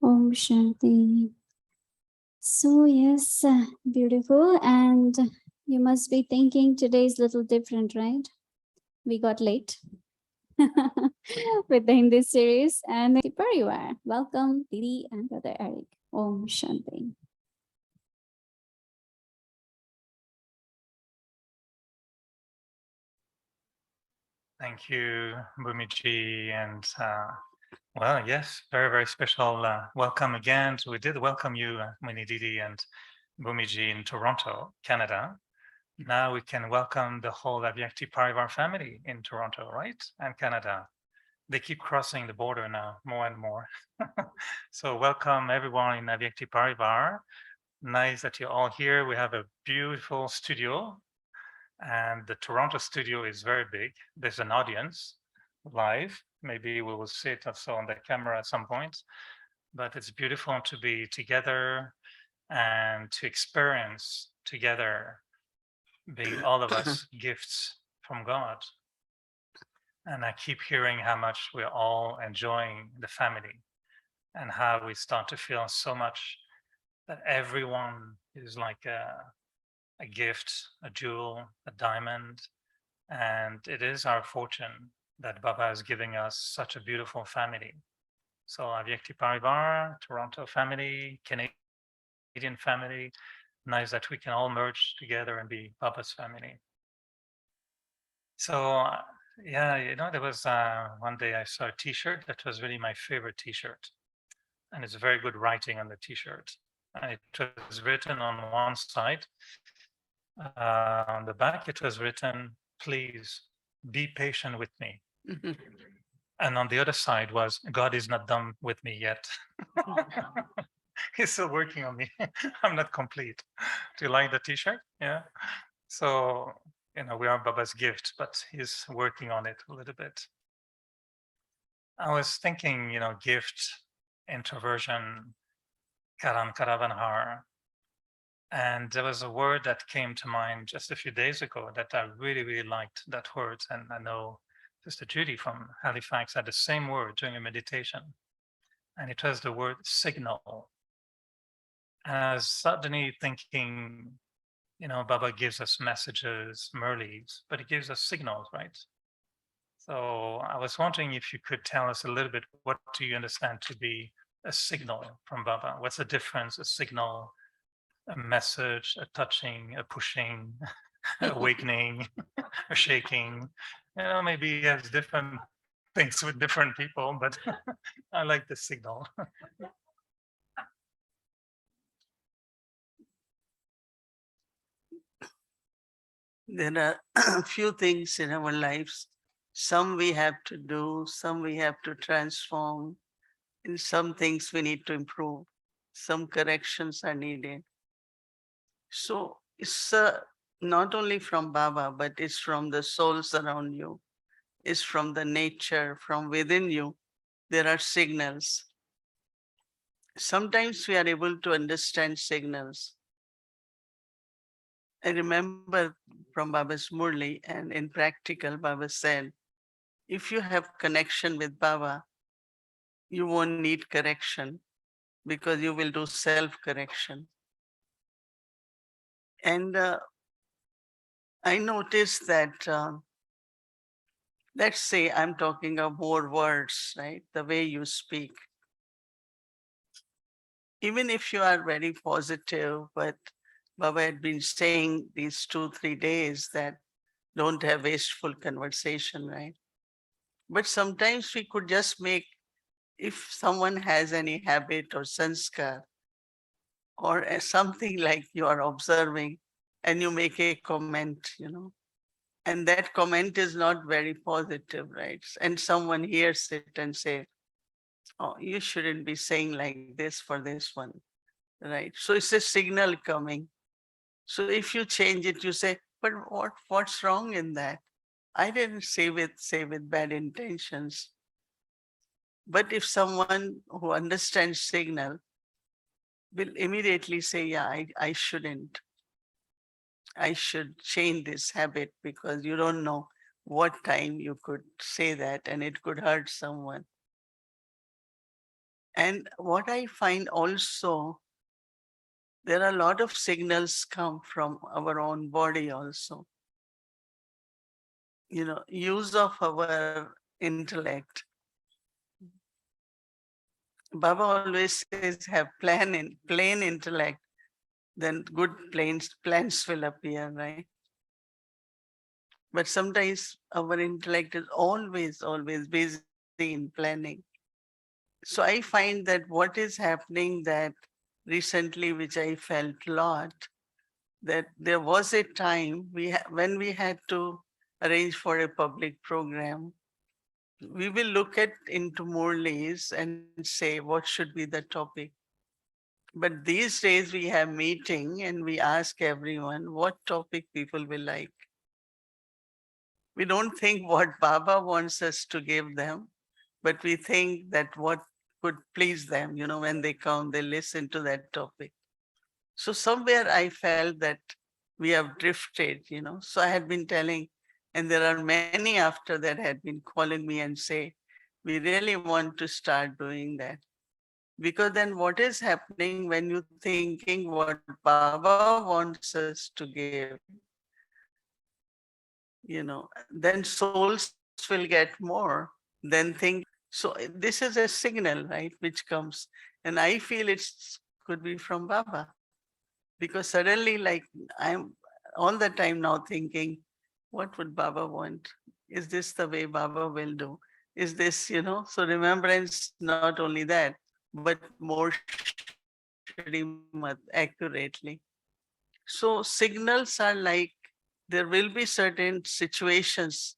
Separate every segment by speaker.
Speaker 1: Om Shanti. So, yes, beautiful. And you must be thinking today's little different, right? We got late with the Hindi series. And Parivar. Welcome, Didi and Brother Eric. Om Shanti.
Speaker 2: Thank you, Bhumiji, and well, yes, very, very special welcome again. So we did welcome you, Mohini Didi and Bhumiji in Toronto, Canada. Now we can welcome the whole Avyakti Parivar family in Toronto, right? And Canada. They keep crossing the border now, more and more. So welcome everyone in Avyakti Parivar. Nice that you're all here. We have a beautiful studio, and the Toronto studio is very big. There's an audience live. Maybe we will see it also on the camera at some point. But it's beautiful to be together and to experience together, being all of us gifts from God. And I keep hearing how much we're all enjoying the family and how we start to feel so much that everyone is like a gift, a jewel, a diamond. And it is our fortune that Baba is giving us such a beautiful family. So Avyakti Parivar, Toronto family, Canadian family, nice that we can all merge together and be Baba's family. So yeah, there was one day I saw a T-shirt that was really my favorite T-shirt, and it's very good writing on the T-shirt. And it was written on one side, on the back, it was written, "Please be patient with me." And on the other side was, "God is not done with me yet." He's still working on me. I'm not complete. Do you like the T-shirt? Yeah. So, we are Baba's gift, but he's working on it a little bit. I was thinking, gift, introversion, karan karavanhar. And there was a word that came to mind just a few days ago that I really, really liked that word. And I know Sister Judy from Halifax had the same word during a meditation. And it was the word signal. And I was suddenly thinking, Baba gives us messages, Murlis, but he gives us signals, right? So I was wondering if you could tell us a little bit, what do you understand to be a signal from Baba? What's the difference, a signal, a message, a touching, a pushing, awakening, a shaking? Maybe he has different things with different people, but I like the signal.
Speaker 3: There are a few things in our lives. Some we have to do, some we have to transform, and some things we need to improve. Some corrections are needed. So it's not only from Baba, but it's from the souls around you. It's from the nature, from within you. There are signals. Sometimes we are able to understand signals. I remember from Baba's Murli, and in practical, Baba said, if you have connection with Baba, you won't need correction because you will do self-correction. And I noticed that, let's say I'm talking of more words, right? The way you speak. Even if you are very positive, but Baba had been saying these 2-3 days that don't have wasteful conversation, right? But sometimes we could just make, if someone has any habit or sanskar, or something like you are observing and you make a comment, and that comment is not very positive, right? And someone hears it and say, oh, you shouldn't be saying like this for this one, right? So it's a signal coming. So if you change it, you say, but what's wrong in that? I didn't say with bad intentions. But if someone who understands signal will immediately say, yeah, I shouldn't. I should change this habit because you don't know what time you could say that and it could hurt someone. And what I find also, there are a lot of signals come from our own body also. Use of our intellect. Baba always says have plain intellect, then good plans will appear, right? But sometimes our intellect is always busy in planning. So I find that what is happening that recently, which I felt a lot, that there was a time when we had to arrange for a public program. We will look at into Murlis and say what should be the topic. But these days we have meeting and we ask everyone what topic people will like. We don't think what Baba wants us to give them, but we think that what could please them, when they come, they listen to that topic. So somewhere I felt that we have drifted, So I had been telling, and there are many after that had been calling me and say, we really want to start doing that. Because then what is happening when you thinking what Baba wants us to give, then souls will get more than thinking. So this is a signal, right, which comes. And I feel it could be from Baba. Because suddenly, like, I'm all the time now thinking, what would Baba want? Is this the way Baba will do? Is this, so remembrance, not only that, but more Shrimad accurately. So signals are like, there will be certain situations.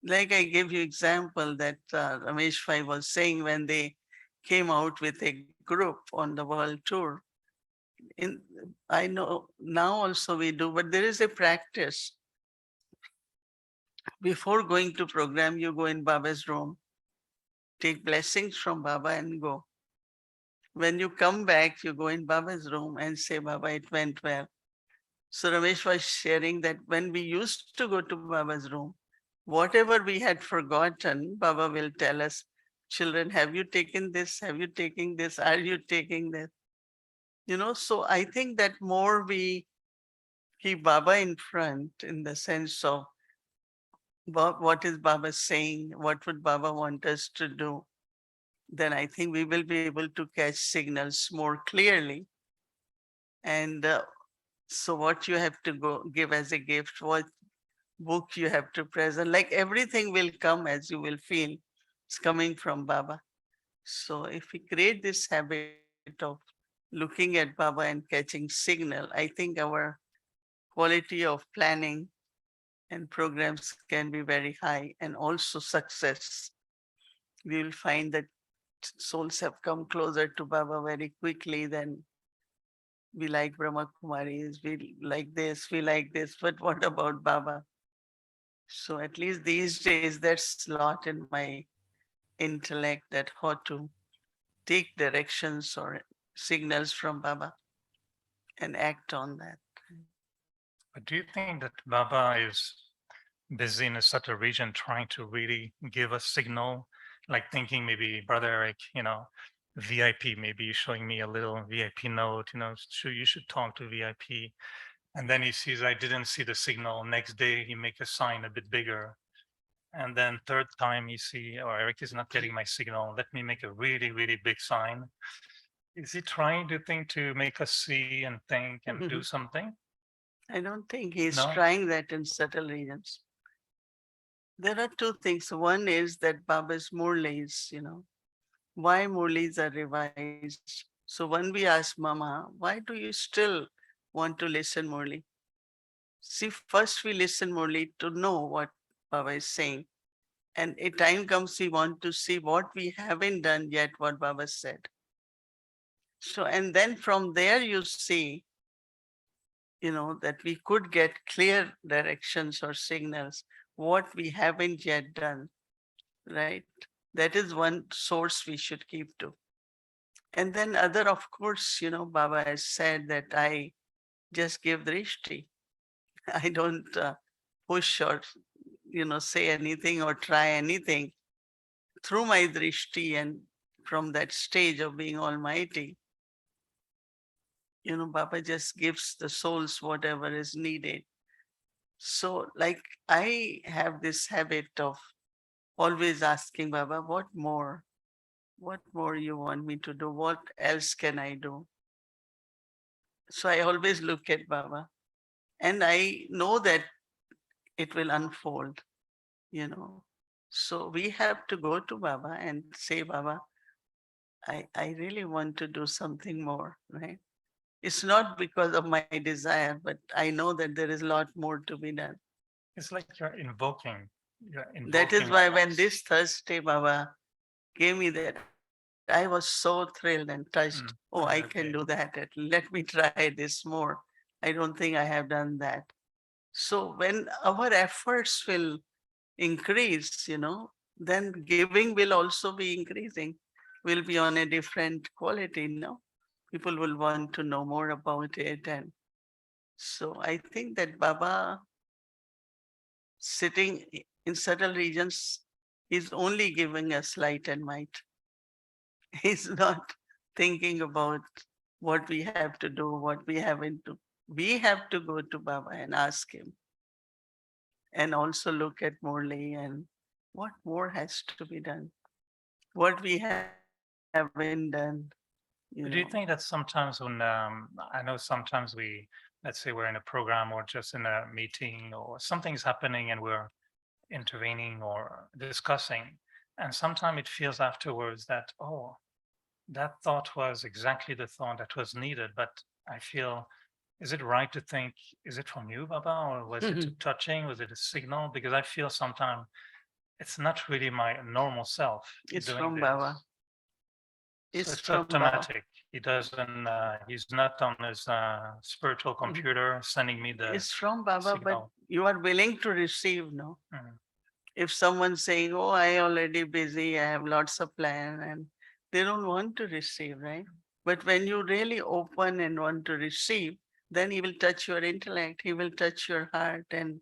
Speaker 3: Like I gave you example that Ramesh Bhai was saying when they came out with a group on the world tour. In I know now also we do, but there is a practice. Before going to program, you go in Baba's room, take blessings from Baba and go. When you come back, you go in Baba's room and say, Baba, it went well. So Ramesh was sharing that when we used to go to Baba's room, whatever we had forgotten, Baba will tell us, children, have you taken this? Have you taken this? Are you taking this? So I think that more we keep Baba in front in the sense of what is Baba saying, what would Baba want us to do, then I think we will be able to catch signals more clearly. And so what you have to go give as a gift, what book you have to present, like everything will come as you will feel it's coming from Baba. So if we create this habit of looking at Baba and catching signal, I think our quality of planning and programs can be very high and also success. We will find that souls have come closer to Baba very quickly. Then we like Brahma Kumaris, we like this, we like this, but what about Baba? So at least these days, that's a lot in my intellect that how to take directions or signals from Baba and act on that.
Speaker 2: But do you think that Baba is busy in a certain region trying to really give a signal, like thinking maybe Brother Eric, VIP, maybe showing me a little VIP note, you should talk to VIP. And then he sees I didn't see the signal. Next day he make a sign a bit bigger. And then third time you see, oh, Eric is not getting my signal. Let me make a really, really big sign. Is he trying to think to make us see and think and do something?
Speaker 3: I don't think he's
Speaker 2: No?
Speaker 3: trying that in subtle regions. There are two things. One is that Baba's Murlis, why Murlis are revised. So when we ask Mama, why do you still want to listen Murli? See, first we listen Murli to know what Baba is saying. And a time comes we want to see what we haven't done yet, what Baba said. So, and then from there you see, that we could get clear directions or signals, what we haven't yet done, right? That is one source we should keep to. And then other, of course, Baba has said that I just give drishti. I don't push or, say anything or try anything through my drishti and from that stage of being almighty, Baba just gives the souls whatever is needed. So, like, I have this habit of always asking Baba, what more? What more you want me to do? What else can I do? So I always look at Baba and I know that it will unfold, you know. So we have to go to Baba and say, Baba, I really want to do something more, right? It's not because of my desire, but I know that there is a lot more to be done.
Speaker 2: It's like you're
Speaker 3: That is
Speaker 2: invoking
Speaker 3: why when
Speaker 2: almost.
Speaker 3: this Thursday Baba gave me that, I was so thrilled and touched. Oh, I can do that. Let me try this more. I don't think I have done that. So when our efforts will increase, then giving will also be increasing, will be on a different quality, no? People will want to know more about it. And so I think that Baba sitting in subtle regions is only giving us light and might. He's not thinking about what we have to do, what we haven't to. We have to go to Baba and ask him and also look at Morley and what more has to be done, what we haven't done.
Speaker 2: But do you think that sometimes when I know sometimes let's say we're in a program or just in a meeting or something's happening and we're intervening or discussing, and sometimes it feels afterwards that, oh, that thought was exactly the thought that was needed. But I feel, is it right to think, is it from you, Baba, or was it too touching? Was it a signal? Because I feel sometimes it's not really my normal self
Speaker 3: It's
Speaker 2: doing
Speaker 3: from Baba.
Speaker 2: this. So
Speaker 3: It's
Speaker 2: it's
Speaker 3: from Baba.
Speaker 2: automatic. He's not on his spiritual
Speaker 3: Mhm.
Speaker 2: computer sending me the
Speaker 3: It's from Baba, but
Speaker 2: signal.
Speaker 3: you are willing to receive, no?
Speaker 2: Mhm.
Speaker 3: If someone's saying, oh, I already busy, I have lots of plan, and they don't want to receive, right? But when you really open and want to receive, then he will touch your intellect, he will touch your heart, and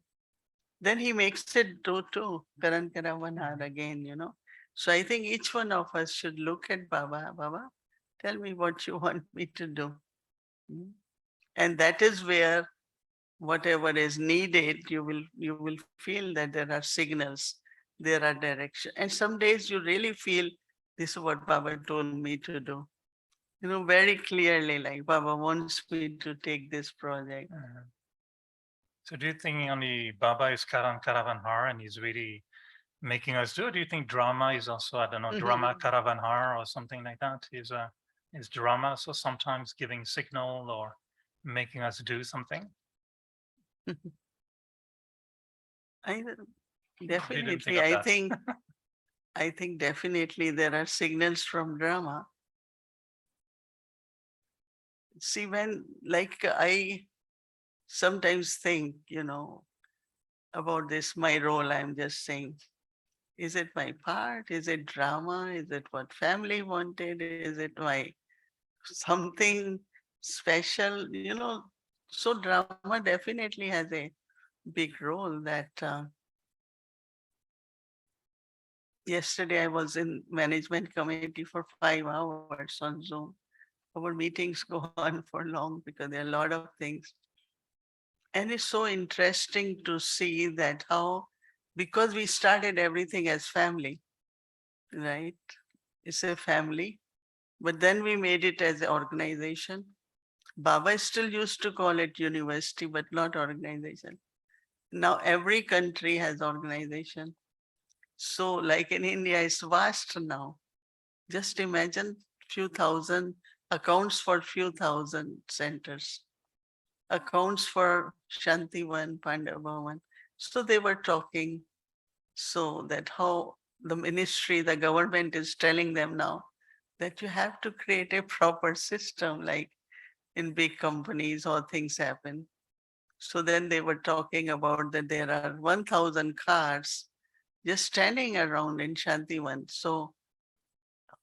Speaker 3: then he makes it do too. Karan Karavan again, So I think each one of us should look at Baba. Baba, tell me what you want me to do. Mm. And that is where whatever is needed, you will feel that there are signals, there are direction. And some days you really feel this is what Baba told me to do. Very clearly, like Baba wants me to take this project.
Speaker 2: Mhm. So do you think only Baba is Karan Karavanhar and he's really making us do it? Do you think drama is also, I don't know, drama Karavanhar or something like that? Is drama so sometimes giving signal or making us do something?
Speaker 3: I
Speaker 2: You didn't think
Speaker 3: definitely,
Speaker 2: of
Speaker 3: I
Speaker 2: that.
Speaker 3: think I think definitely there are signals from drama. See, when like I sometimes think, about this, my role, I'm just saying, is it my part? Is it drama? Is it what family wanted? Is it my something special? So drama definitely has a big role that yesterday I was in management committee for 5 hours on Zoom. Our meetings go on for long because there are a lot of things. And it's so interesting to see that how, because we started everything as family, right? It's a family, but then we made it as an organization. Baba still used to call it university, but not organization. Now every country has organization. So like in India, it's vast now. Just imagine few thousand accounts for few thousand centers, accounts for Shantivan, Pandavavan. So they were talking so that how the ministry, the government is telling them now that you have to create a proper system like in big companies or things happen. So then they were talking about that there are 1,000 cars just standing around in Shantivan. So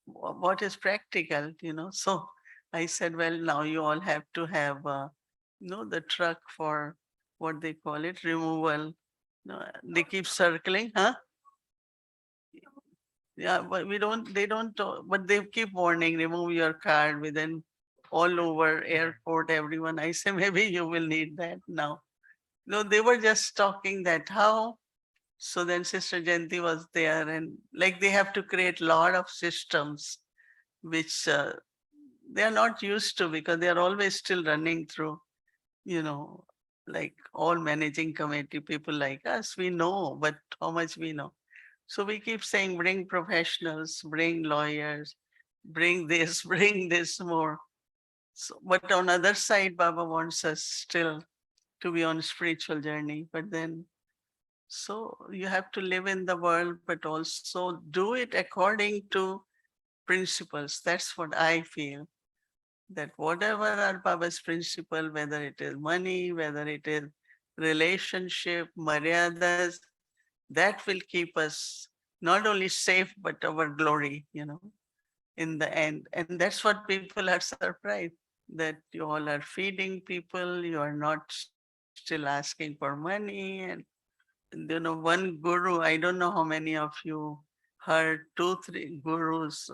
Speaker 3: what is practical, So I said, well, now you all have to have, the truck for what they call it, removal. No, they keep circling, huh? Yeah, but they don't, but they keep warning, remove your card within all over airport, everyone. I say, maybe you will need that now. No, they were just talking that how. So then Sister Jayanti was there, and like they have to create a lot of systems which they are not used to because they are always still running through, you know, like all managing committee people like us. We know, but how much we know. So we keep saying, bring professionals, bring lawyers, bring this, bring this more. So, but on other side, Baba wants us still to be on spiritual journey. But then, so you have to live in the world, but also do it according to principles. That's what I feel. That whatever are Baba's principle, whether it is money, whether it is relationship, maryadas, that will keep us not only safe, but our glory, in the end. And that's what people are surprised that you all are feeding people, you are not still asking for money. And, one guru, I don't know how many of you heard two, three gurus.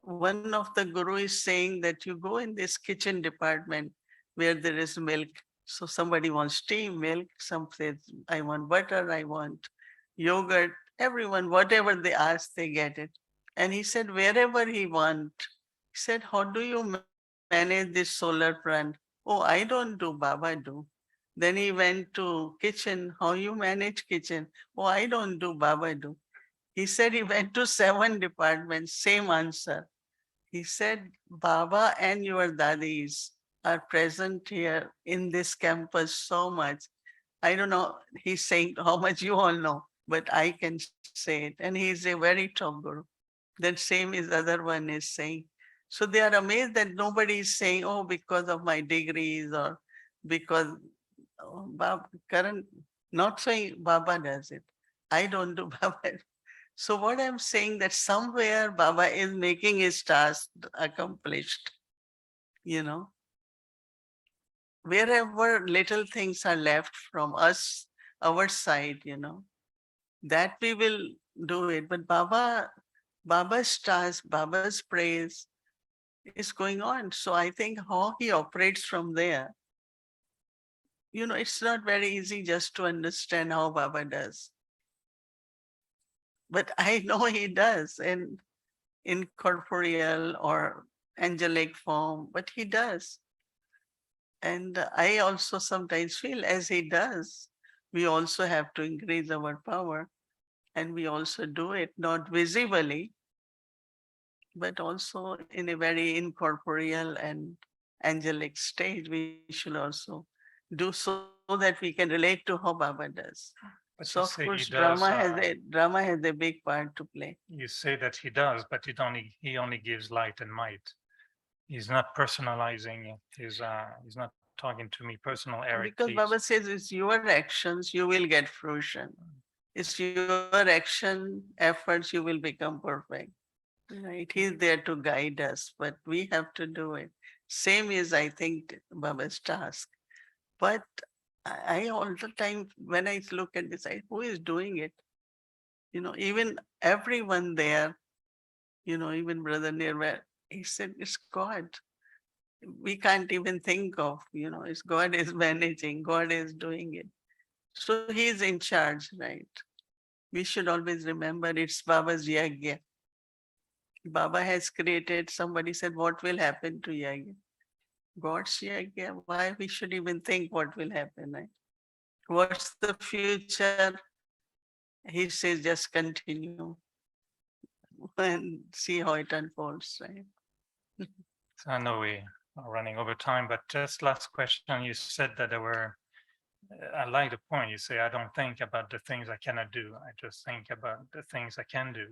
Speaker 3: One of the guru is saying that you go in this kitchen department where there is milk. So somebody wants tea, milk, some says, I want butter, I want yogurt. Everyone, whatever they ask, they get it. And he said, wherever he want, he said, how do you manage this solar plant? Oh, I don't do, Baba do. Then he went to kitchen. How you manage kitchen? Oh, I don't do, Baba do. He said he went to 7 departments, same answer. He said, Baba and your dadis are present here in this campus so much. I don't know, he's saying how much you all know, but I can say it. And he is a very top guru. That same is other one is saying. So they are amazed that nobody is saying, oh, because of my degrees or because Baba, Karan, not saying Baba does it. I don't do Baba. So what I'm saying that somewhere Baba is making his task accomplished, you know, wherever little things are left from us, our side, that we will do it. But Baba's task, Baba's praise is going on. So I think how he operates from there, it's not very easy just to understand how Baba does. But I know he does in corporeal or angelic form, but he does. And I also sometimes feel as he does, we also have to increase our power. And we also do it not visibly, but also in a very incorporeal and angelic stage. We should also do so that we can relate to how Baba does. So
Speaker 2: But
Speaker 3: of
Speaker 2: you
Speaker 3: course,
Speaker 2: say he
Speaker 3: drama
Speaker 2: does.
Speaker 3: has a big part to play.
Speaker 2: You say that he does, but he only gives light and might. He's not personalizing. He's not talking to me personal, Eric,
Speaker 3: Because
Speaker 2: please.
Speaker 3: Baba says it's your actions, you will get fruition. It's your action, efforts, you will become perfect. Right? He's there to guide us, but we have to do it. Same is, I think, Baba's task. But I all the time, when I look at this, who is doing it? Even everyone there, even Brother Nirva, he said, it's God. We can't even think of, it's God is managing, God is doing it. So he is in charge, right? We should always remember it's Baba's yagya. Baba has created, somebody said, what will happen to yagya? God's yagya, why we should even think what will happen, right? What's the future? He says, just continue and see how it unfolds, right?
Speaker 2: So I know we are running over time, but just last question. You said that there were, I like the point. You say, I don't think about the things I cannot do. I just think about the things I can do.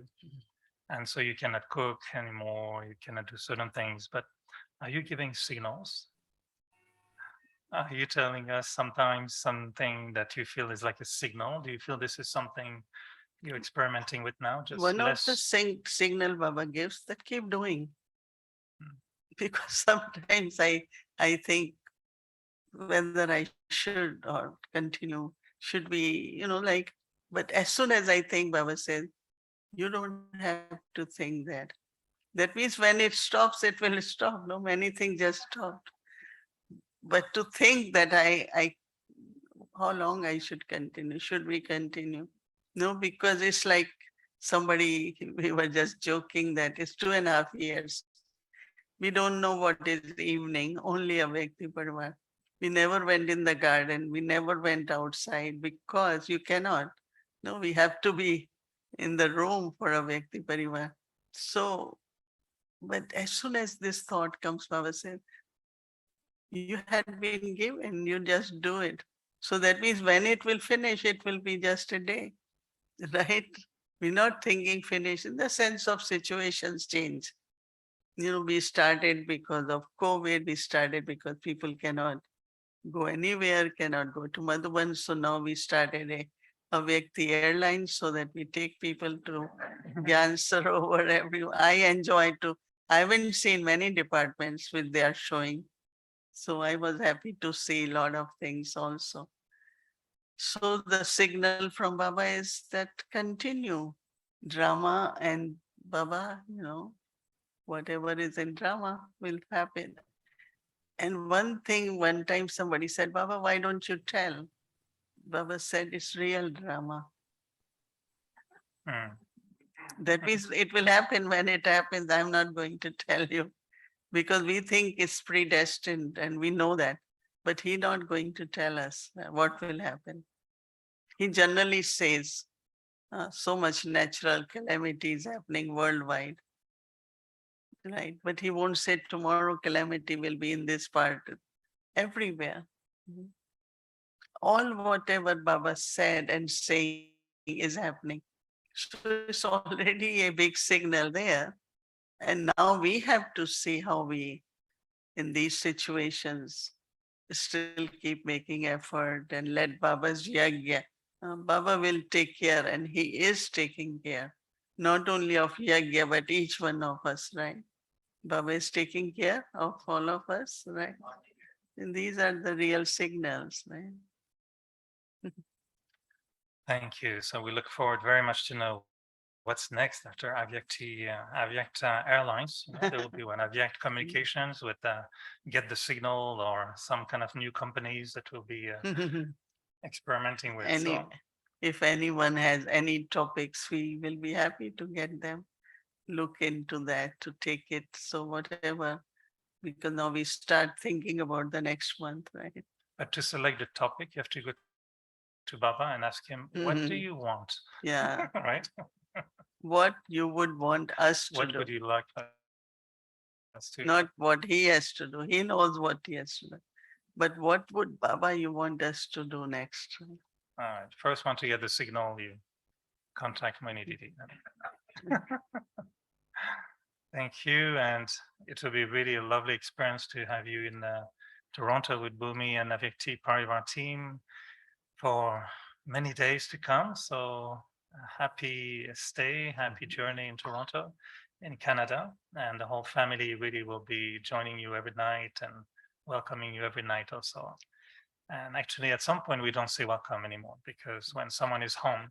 Speaker 2: And so you cannot cook anymore. You cannot do certain things. But are you giving signals? Are you telling us sometimes something that you feel is like a signal? Do you feel this is something you're experimenting with now? Just
Speaker 3: One of the
Speaker 2: less.
Speaker 3: signal Baba gives that keep doing.
Speaker 2: Hmm.
Speaker 3: Because sometimes I think whether I should or continue, should be, but as soon as I think, Baba says, You don't have to think that. That means when it stops, it will stop. No, many things just stop. But to think that how long I should continue? Should we continue? No, because it's like somebody, we were just joking that it's 2.5 years. We don't know what is evening, only a Vyakti Parivar. We never went in the garden. We never went outside because you cannot. No, we have to be in the room for a Vyakti Parivar. So, but as soon as this thought comes, Baba said, you had been given, you just do it. So that means when it will finish, it will be just a day, right? We're not thinking finish in the sense of situations change. We started because of COVID, we started because people cannot go anywhere, cannot go to Madhuban. So now we started a Vyakti airline so that we take people to Gyan Sarovar. I enjoy to. I haven't seen many departments with their showing. So I was happy to see a lot of things also. So the signal from Baba is that continue drama and Baba, whatever is in drama will happen. And one thing, one time somebody said, Baba, why don't you tell? Baba said, it's real drama.
Speaker 2: Mm.
Speaker 3: That means it will happen when it happens. I'm not going to tell you because we think it's predestined and we know that. But he's not going to tell us what will happen. He generally says so much natural calamities happening worldwide, right? But he won't say tomorrow calamity will be in this part, everywhere. Mhm. All whatever Baba said and saying is happening. So it's already a big signal there. And now we have to see how we, in these situations, still keep making effort and let Baba's yagya. Baba will take care and he is taking care, not only of yagya, but each one of us, right? Baba is taking care of all of us, right? And these are the real signals, right?
Speaker 2: Thank you. So we look forward very much to know what's next after Aviact Airlines. There will be one Aviact Communications with Get the Signal or some kind of new companies that will be experimenting with.
Speaker 3: Any,
Speaker 2: So
Speaker 3: if anyone has any topics, we will be happy to get them. Look into that to take it. So whatever, because now we start thinking about the next month, right?
Speaker 2: but to select the topic, you have to go to Baba and ask him, what do you want?
Speaker 3: Yeah.
Speaker 2: Right?
Speaker 3: What you would want us
Speaker 2: What
Speaker 3: to
Speaker 2: would
Speaker 3: do,
Speaker 2: you like us to?
Speaker 3: not what he has to do. He knows what he has to do. But what would Baba you want us to do next?
Speaker 2: All right. First one to get the signal, you contact Mohini Didi. Thank you. And it will be really a lovely experience to have you in Toronto with Bhumi and Avyakti Parivar team for many days to come. So happy stay, happy journey in Toronto, in Canada. And the whole family really will be joining you every night and welcoming you every night also. And actually, at some point, we don't say welcome anymore because when someone is home,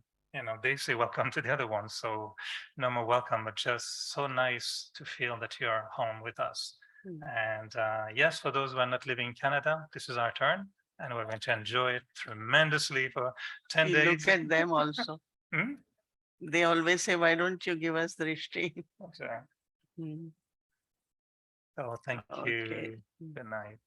Speaker 2: they say welcome to the other one. So no more welcome, but just so nice to feel that you're home with us. And yes, for those who are not living in Canada, this is our turn. And we're going to enjoy it tremendously for 10
Speaker 3: See,
Speaker 2: days.
Speaker 3: look at them also.
Speaker 2: Hmm?
Speaker 3: They always say, why don't you give us the drishti?
Speaker 2: Okay.
Speaker 3: Hmm.
Speaker 2: So thank
Speaker 3: Okay.
Speaker 2: you. Good night.